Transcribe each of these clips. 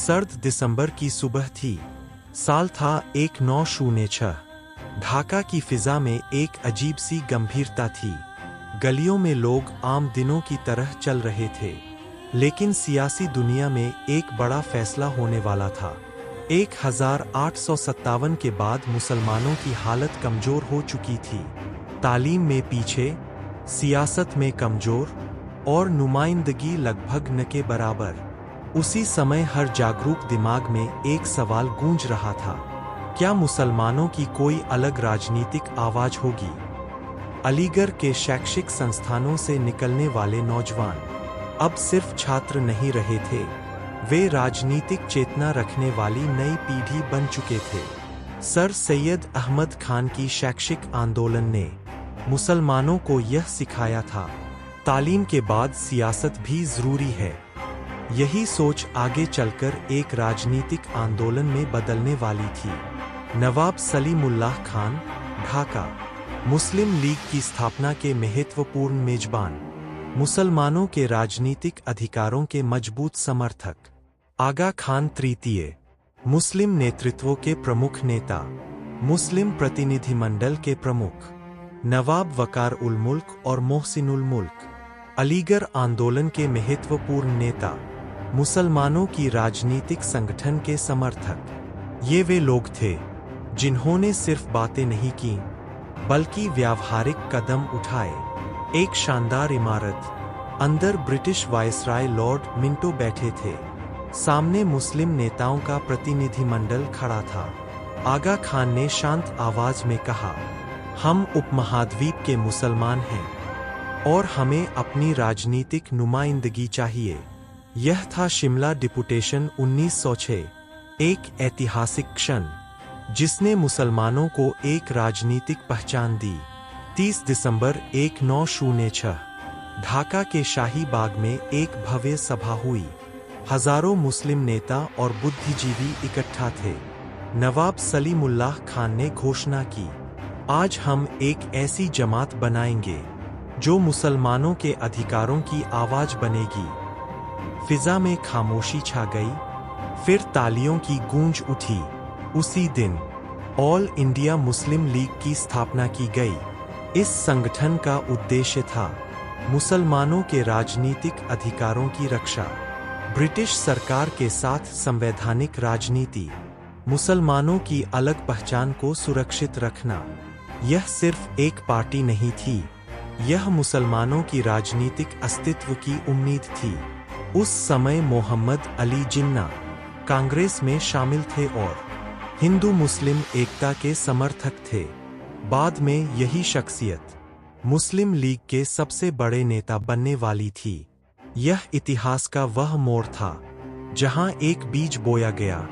सर्द दिसंबर की सुबह थी। साल था 1906। ढाका की फिजा में एक अजीब सी गंभीरता थी। गलियों में लोग आम दिनों की तरह चल रहे थे, लेकिन सियासी दुनिया में एक बड़ा फैसला होने वाला था। 1857 के बाद मुसलमानों की हालत कमजोर हो चुकी थी। तालीम में पीछे, सियासत में कमजोर और नुमाइंदगी लगभग न के बराबर। उसी समय हर जागरूक दिमाग में एक सवाल गूंज रहा था, क्या मुसलमानों की कोई अलग राजनीतिक आवाज होगी? अलीगढ़ के शैक्षिक संस्थानों से निकलने वाले नौजवान अब सिर्फ छात्र नहीं रहे थे, वे राजनीतिक चेतना रखने वाली नई पीढ़ी बन चुके थे। सर सैयद अहमद खान की शैक्षिक आंदोलन ने मुसलमानों को यह सिखाया था, तालीम के बाद सियासत भी जरूरी है। यही सोच आगे चलकर एक राजनीतिक आंदोलन में बदलने वाली थी। नवाब सलीमुल्लाह खान, ढाका, मुस्लिम लीग की स्थापना के महत्वपूर्ण मेजबान, मुसलमानों के राजनीतिक अधिकारों के मजबूत समर्थक। आगा खान तृतीय, मुस्लिम नेतृत्व के प्रमुख नेता, मुस्लिम प्रतिनिधिमंडल के प्रमुख। नवाब वकार उल मुल्क और मोहसिनुल मुल्क, अलीगढ़ आंदोलन के महत्वपूर्ण नेता, मुसलमानों की राजनीतिक संगठन के समर्थक। ये वे लोग थे जिन्होंने सिर्फ बातें नहीं की, बल्कि व्यावहारिक कदम उठाए। एक शानदार इमारत, अंदर ब्रिटिश वायसराय लॉर्ड मिंटो बैठे थे, सामने मुस्लिम नेताओं का प्रतिनिधिमंडल खड़ा था। आगा खान ने शांत आवाज में कहा, हम उपमहाद्वीप के मुसलमान हैं और हमें अपनी राजनीतिक नुमाइंदगी चाहिए। यह था शिमला डिपुटेशन 1906, एक ऐतिहासिक क्षण जिसने मुसलमानों को एक राजनीतिक पहचान दी। 30 दिसंबर 1906, ढाका के शाही बाग में एक भव्य सभा हुई। हजारों मुस्लिम नेता और बुद्धिजीवी इकट्ठा थे। नवाब सलीमुल्लाह खान ने घोषणा की, आज हम एक ऐसी जमात बनाएंगे जो मुसलमानों के अधिकारों की आवाज बनेगी। फिजा में खामोशी छा गई, फिर तालियों की गूंज उठी। उसी दिन ऑल इंडिया मुस्लिम लीग की स्थापना की गई। इस संगठन का उद्देश्य था मुसलमानों के राजनीतिक अधिकारों की रक्षा, ब्रिटिश सरकार के साथ संवैधानिक राजनीति, मुसलमानों की अलग पहचान को सुरक्षित रखना। यह सिर्फ एक पार्टी नहीं थी, यह मुसलमानों की राजनीतिक अस्तित्व की उम्मीद थी। उस समय मोहम्मद अली जिन्ना कांग्रेस में शामिल थे और हिंदू मुस्लिम एकता के समर्थक थे। बाद में यही शख्सियत मुस्लिम लीग के सबसे बड़े नेता बनने वाली थी। यह इतिहास का वह मोड़ था जहां एक बीज बोया गया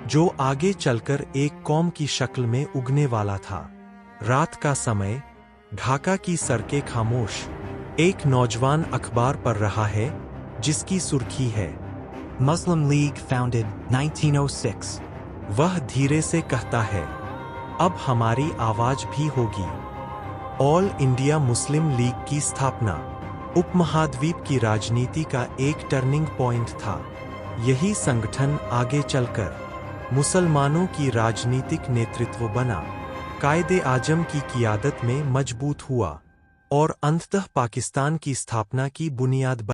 जो आगे चलकर एक कौम की शक्ल में उगने वाला था। रात का समय, ढाका की सड़कें खामोश। एक नौजवान अखबार पढ़ रहा है जिसकी सुर्खी है, Muslim League founded 1906। वह धीरे से कहता है, अब हमारी आवाज भी होगी। ऑल इंडिया मुस्लिम लीग की स्थापना उपमहाद्वीप की राजनीति का एक टर्निंग पॉइंट था। यही संगठन आगे चलकर मुसलमानों की राजनीतिक नेतृत्व बना, कायदे आजम की क़ियादत में मजबूत हुआ और अंततः पाकिस्तान की स्थापना की बुनियाद बनी।